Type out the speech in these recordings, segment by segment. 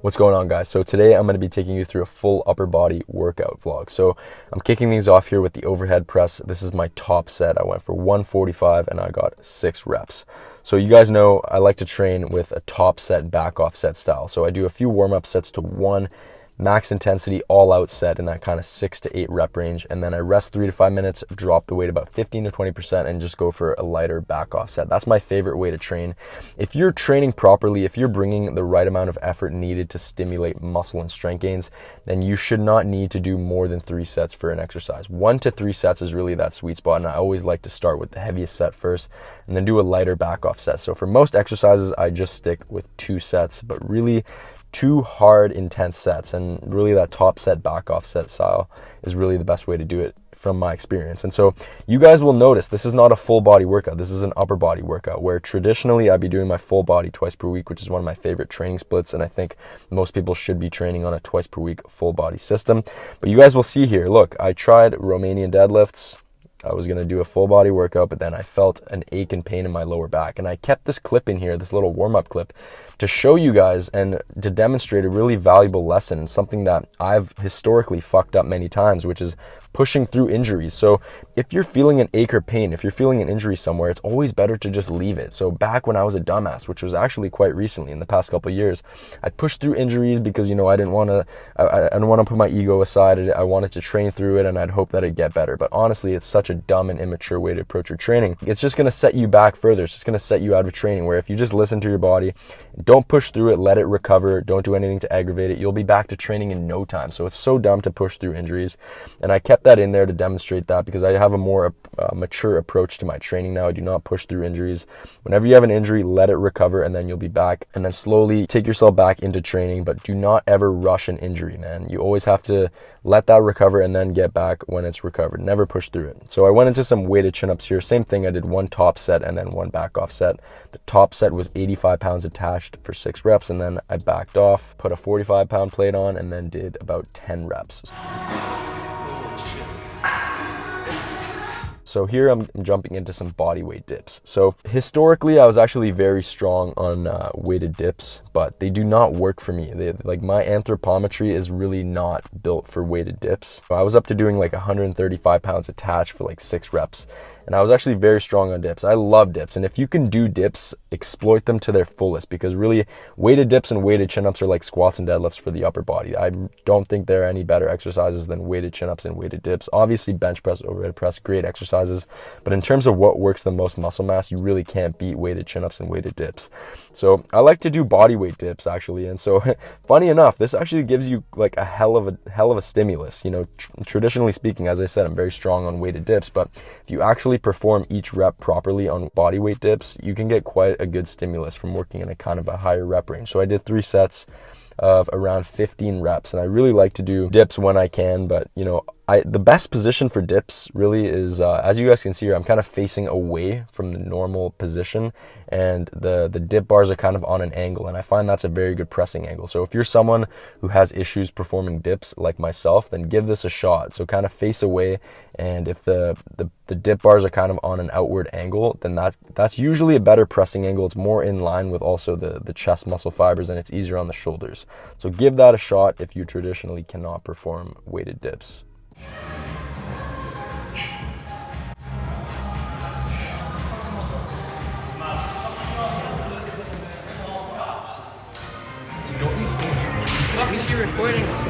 What's going on, guys? So today I'm going to be taking you through a full upper body workout vlog. So I'm kicking things off here with the overhead press. This is my top set. I went for 145 and I got 6 reps. So you guys know I like to train with a top set, back off set style. So I do a few warm-up sets to one max intensity all out set in that kind of 6 to 8 rep range, and then I rest 3 to 5 minutes, drop the weight about 15 to 20% and just go for a lighter back off set. That's my favorite way to train. If you're training properly, if you're bringing the right amount of effort needed to stimulate muscle and strength gains, then you should not need to do more than 3 sets for an exercise. 1 to 3 sets is really that sweet spot, and I always like to start with the heaviest set first and then do a lighter back off set. So for most exercises I just stick with 2 sets, but really 2 hard, intense sets, and really that top set, back off set style is really the best way to do it from my experience. And so you guys will notice this is not a full body workout. This is an upper body workout, where traditionally I'd be doing my full body twice per week, which is one of my favorite training splits, and I think most people should be training on a twice per week full body system. But you guys will see here, look, I tried Romanian deadlifts. I was going to do a full body workout, but then I felt an ache and pain in my lower back. And I kept this clip in here, this little warm-up clip, to show you guys and to demonstrate a really valuable lesson, something that I've historically fucked up many times, which is pushing through injuries. So if you're feeling an ache or pain, if you're feeling an injury somewhere, it's always better to just leave it. So back when I was a dumbass, which was actually quite recently in the past couple of years, I pushed through injuries because, I didn't want to put my ego aside. I wanted to train through it and I'd hope that it'd get better. But honestly, it's such a dumb and immature way to approach your training. It's just going to set you back further. It's just going to set you out of training, where if you just listen to your body, don't push through it, let it recover, don't do anything to aggravate it, you'll be back to training in no time. So it's so dumb to push through injuries. And I kept that in there to demonstrate that, because I have a more mature approach to my training now. I do not push through injuries. Whenever you have an injury, let it recover and then you'll be back, and then slowly take yourself back into training. But do not ever rush an injury, man. You always have to let that recover and then get back when it's recovered. Never push through it. So I went into some weighted chin-ups here. Same thing, I did 1 top set and then 1 back off set. The top set was 85 pounds attached for 6 reps, and then I backed off, put a 45-pound plate on, and then did about 10 reps. So here I'm jumping into some body weight dips. So historically, I was actually very strong on weighted dips, but they do not work for me. Like, my anthropometry is really not built for weighted dips. I was up to doing like 135 pounds attached for like 6 reps. And I was actually very strong on dips. I love dips. And if you can do dips, exploit them to their fullest, because really weighted dips and weighted chin-ups are like squats and deadlifts for the upper body. I don't think there are any better exercises than weighted chin-ups and weighted dips. Obviously, bench press, overhead press, great exercises. But in terms of what works the most muscle mass, you really can't beat weighted chin-ups and weighted dips. So I like to do body weight dips, actually. And so funny enough, this actually gives you like a hell of a stimulus. Traditionally speaking, as I said, I'm very strong on weighted dips, but if you actually perform each rep properly on body weight dips, you can get quite a good stimulus from working in a kind of a higher rep range. So I did 3 sets of around 15 reps, and I really like to do dips when I can, but the best position for dips really is, as you guys can see here, I'm kind of facing away from the normal position, and the dip bars are kind of on an angle, and I find that's a very good pressing angle. So if you're someone who has issues performing dips like myself, then give this a shot. So kind of face away, and if the dip bars are kind of on an outward angle, then that's usually a better pressing angle. It's more in line with also the chest muscle fibers, and it's easier on the shoulders. So give that a shot if you traditionally cannot perform weighted dips. Fuck is she recording this for?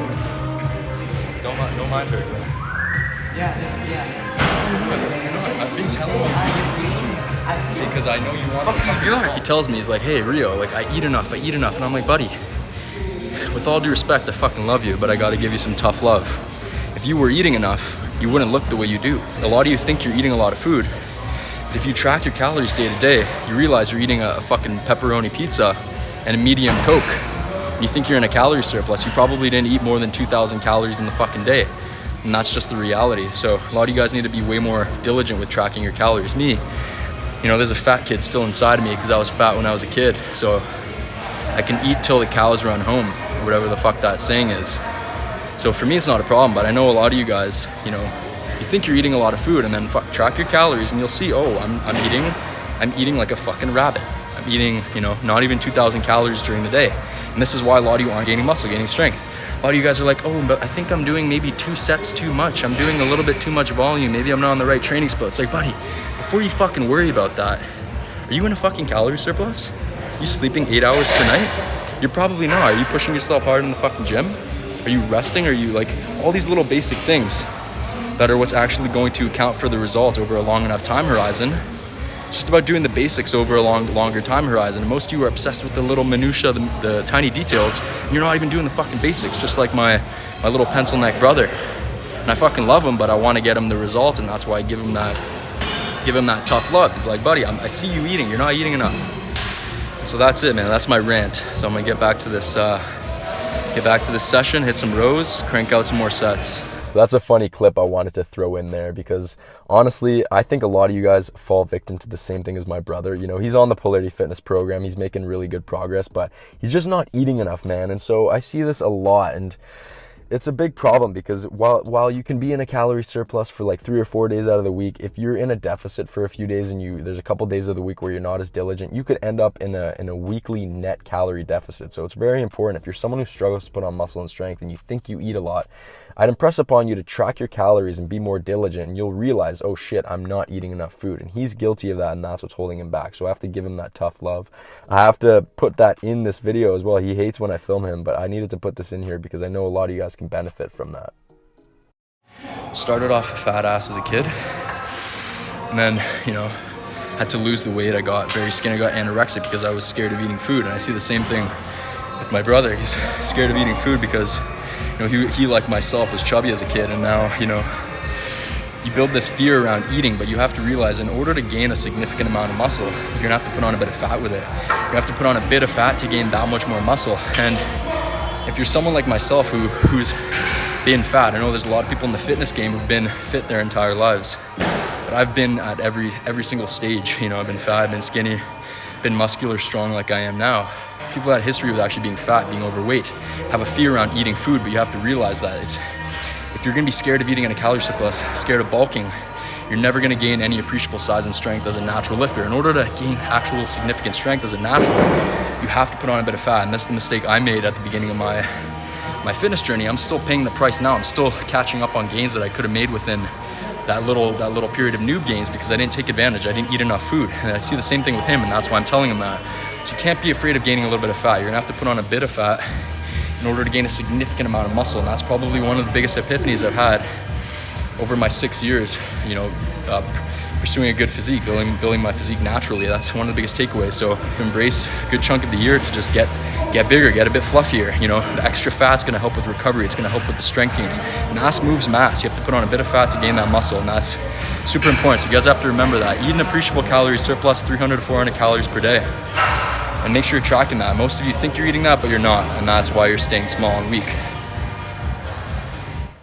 Don't mind her. Yeah. I've been telling you because I know you want to. He tells me, he's like, hey Rio, like I eat enough, and I'm like, buddy, with all due respect, I fucking love you, but I got to give you some tough love. If you were eating enough, you wouldn't look the way you do. A lot of you think you're eating a lot of food. If you track your calories day to day, you realize you're eating a fucking pepperoni pizza and a medium Coke. You think you're in a calorie surplus. You probably didn't eat more than 2,000 calories in the fucking day. And that's just the reality. So a lot of you guys need to be way more diligent with tracking your calories. Me, there's a fat kid still inside of me because I was fat when I was a kid. So I can eat till the cows run home, or whatever the fuck that saying is. So for me, it's not a problem, but I know a lot of you guys, you think you're eating a lot of food, and then track your calories and you'll see, I'm eating like a fucking rabbit. I'm eating, not even 2,000 calories during the day. And And this is why a lot of you aren't gaining muscle, gaining strength. A lot of you guys are like, oh, but I think I'm doing maybe 2 sets too much. I'm doing a little bit too much volume. Maybe I'm not on the right training split. It's like, buddy, before you fucking worry about that, are you in a fucking calorie surplus? Are you sleeping 8 hours per night? You're probably not. Are you pushing yourself hard in the fucking gym? Are you resting? Are you like, all these little basic things that are what's actually going to account for the result over a long enough time horizon. It's just about doing the basics over a longer time horizon. And most of you are obsessed with the little minutia, the tiny details, and you're not even doing the fucking basics, just like my little pencil neck brother. And I fucking love him, but I want to get him the result, and that's why I give him that tough love. He's like, buddy, I see you eating, you're not eating enough. And so that's it, man. That's my rant. So I'm gonna get back to this session, hit some rows, crank out some more sets. So that's a funny clip I wanted to throw in there because honestly, I think a lot of you guys fall victim to the same thing as my brother. You know, he's on the Polarity fitness program. He's making really good progress, but he's just not eating enough, man. And so I see this a lot, and it's a big problem because while you can be in a calorie surplus for like 3 or 4 days out of the week, if you're in a deficit for a few days and there's a couple days of the week where you're not as diligent, you could end up in a weekly net calorie deficit. So it's very important if you're someone who struggles to put on muscle and strength and you think you eat a lot, I'd impress upon you to track your calories and be more diligent, and you'll realize, oh shit, I'm not eating enough food. And he's guilty of that, and that's what's holding him back. So I have to give him that tough love. I have to put that in this video as well. He hates when I film him, but I needed to put this in here because I know a lot of you guys can benefit from that. Started off a fat ass as a kid, and then, you know, had to lose the weight. I got very skinny. I got anorexic because I was scared of eating food. And I see the same thing with my brother. He's scared of eating food because, you know, he like myself was chubby as a kid, and now, you know, you build this fear around eating, but you have to realize in order to gain a significant amount of muscle, you're gonna have to put on a bit of fat with it. You have to put on a bit of fat to gain that much more muscle. And if you're someone like myself who's been fat, I know there's a lot of people in the fitness game who've been fit their entire lives, but I've been at every single stage. You know, I've been fat, I've been skinny, been muscular, strong like I am now. People that had history with actually being fat, being overweight, have a fear around eating food, but you have to realize that if you're gonna be scared of eating in a calorie surplus, scared of bulking, you're never gonna gain any appreciable size and strength as a natural lifter. In order to gain actual significant strength as a natural, you have to put on a bit of fat, and that's the mistake I made at the beginning of my fitness journey. I'm still paying the price now. I'm still catching up on gains that I could have made within that little period of noob gains because I didn't take advantage. I didn't eat enough food. And I see the same thing with him, and that's why I'm telling him that. So you can't be afraid of gaining a little bit of fat. You're gonna have to put on a bit of fat in order to gain a significant amount of muscle. And that's probably one of the biggest epiphanies I've had over my 6 years, you know, pursuing a good physique, building my physique naturally. That's one of the biggest takeaways. So embrace a good chunk of the year to just get bigger, get a bit fluffier. You know, the extra fat's gonna help with recovery. It's gonna help with the strength gains. Mass moves mass. You have to put on a bit of fat to gain that muscle, and that's super important. So you guys have to remember that. Eat an appreciable calorie surplus, 300 to 400 calories per day. And make sure you're tracking that. Most of you think you're eating that, but you're not, and that's why you're staying small and weak.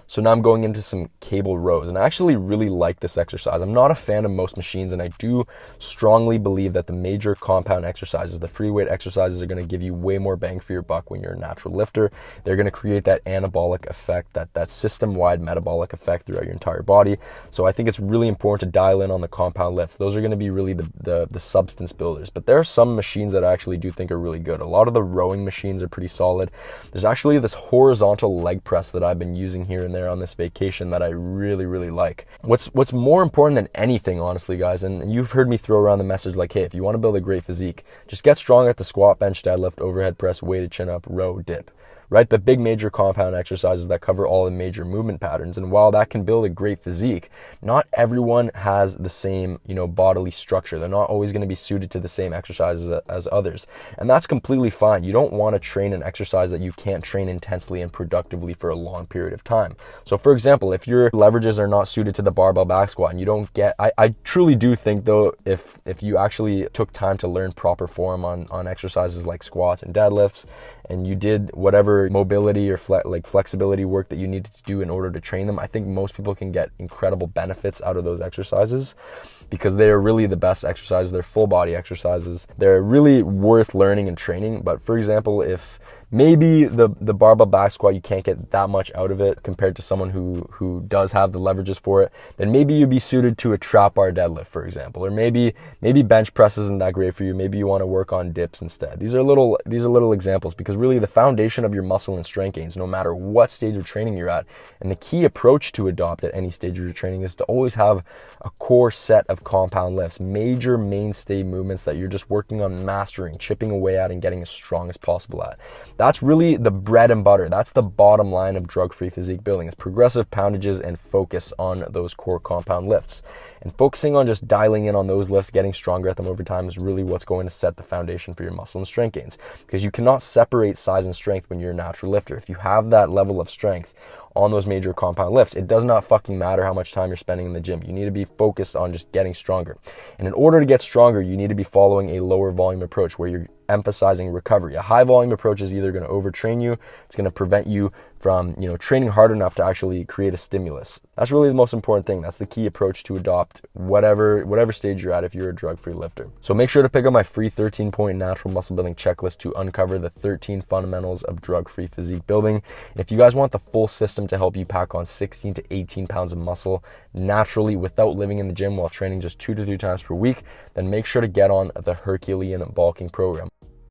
So now I'm going into some cable rows, and I actually really like this exercise. I'm not a fan of most machines, and I do strongly believe that the major compound exercises, the free weight exercises, are going to give you way more bang for your buck when you're a natural lifter. They're going to create that anabolic effect, that system-wide metabolic effect throughout your entire body. So I think it's really important to dial in on the compound lifts. Those are going to be really the substance builders. But there are some machines that I actually do think are really good. A lot of the rowing machines are pretty solid. There's actually this horizontal leg press that I've been using here and there on this vacation that I really like. What's more important than anything, honestly, guys, and you've heard me throw around the message like, hey, if you want to build a great physique, just get strong at the squat, bench, deadlift, overhead press, weighted chin up, row, dip. Right? The big major compound exercises that cover all the major movement patterns. And while that can build a great physique, not everyone has the same, you know, bodily structure. They're not always going to be suited to the same exercises as others. And that's completely fine. You don't want to train an exercise that you can't train intensely and productively for a long period of time. So for example, if your leverages are not suited to the barbell back squat and you don't get, I truly do think though, if you actually took time to learn proper form on exercises like squats and deadlifts, and you did whatever mobility or flexibility work that you needed to do in order to train them, I think most people can get incredible benefits out of those exercises. because they are really the best exercises. They're full body exercises. They're really worth learning and training. But for example, if maybe the barbell back squat, you can't get that much out of it compared to someone who does have the leverages for it, then maybe you'd be suited to a trap bar deadlift, for example. Or maybe bench press isn't that great for you. Maybe you want to work on dips instead. These are little examples, because really the foundation of your muscle and strength gains, no matter what stage of training you're at, and the key approach to adopt at any stage of your training, is to always have a core set of compound lifts, major mainstay movements that you're just working on mastering, chipping away at, and getting as strong as possible at. That's really the bread and butter. That's the bottom line of drug-free physique building. It's progressive poundages and focus on those core compound lifts. And focusing on just dialing in on those lifts, getting stronger at them over time, is really what's going to set the foundation for your muscle and strength gains. Because you cannot separate size and strength when you're a natural lifter. If you have that level of strength on those major compound lifts, it does not fucking matter how much time you're spending in the gym. You need to be focused on just getting stronger. And in order to get stronger, you need to be following a lower volume approach where you're emphasizing recovery. A high volume approach is either going to overtrain you, it's going to prevent you from, training hard enough to actually create a stimulus. That's really the most important thing. That's the key approach to adopt whatever stage you're at if you're a drug-free lifter. So make sure to pick up my free 13-point natural muscle building checklist to uncover the 13 fundamentals of drug-free physique building. And if you guys want the full system to help you pack on 16 to 18 pounds of muscle naturally without living in the gym while training just 2 to 3 times per week, then make sure to get on the Herculean bulking program.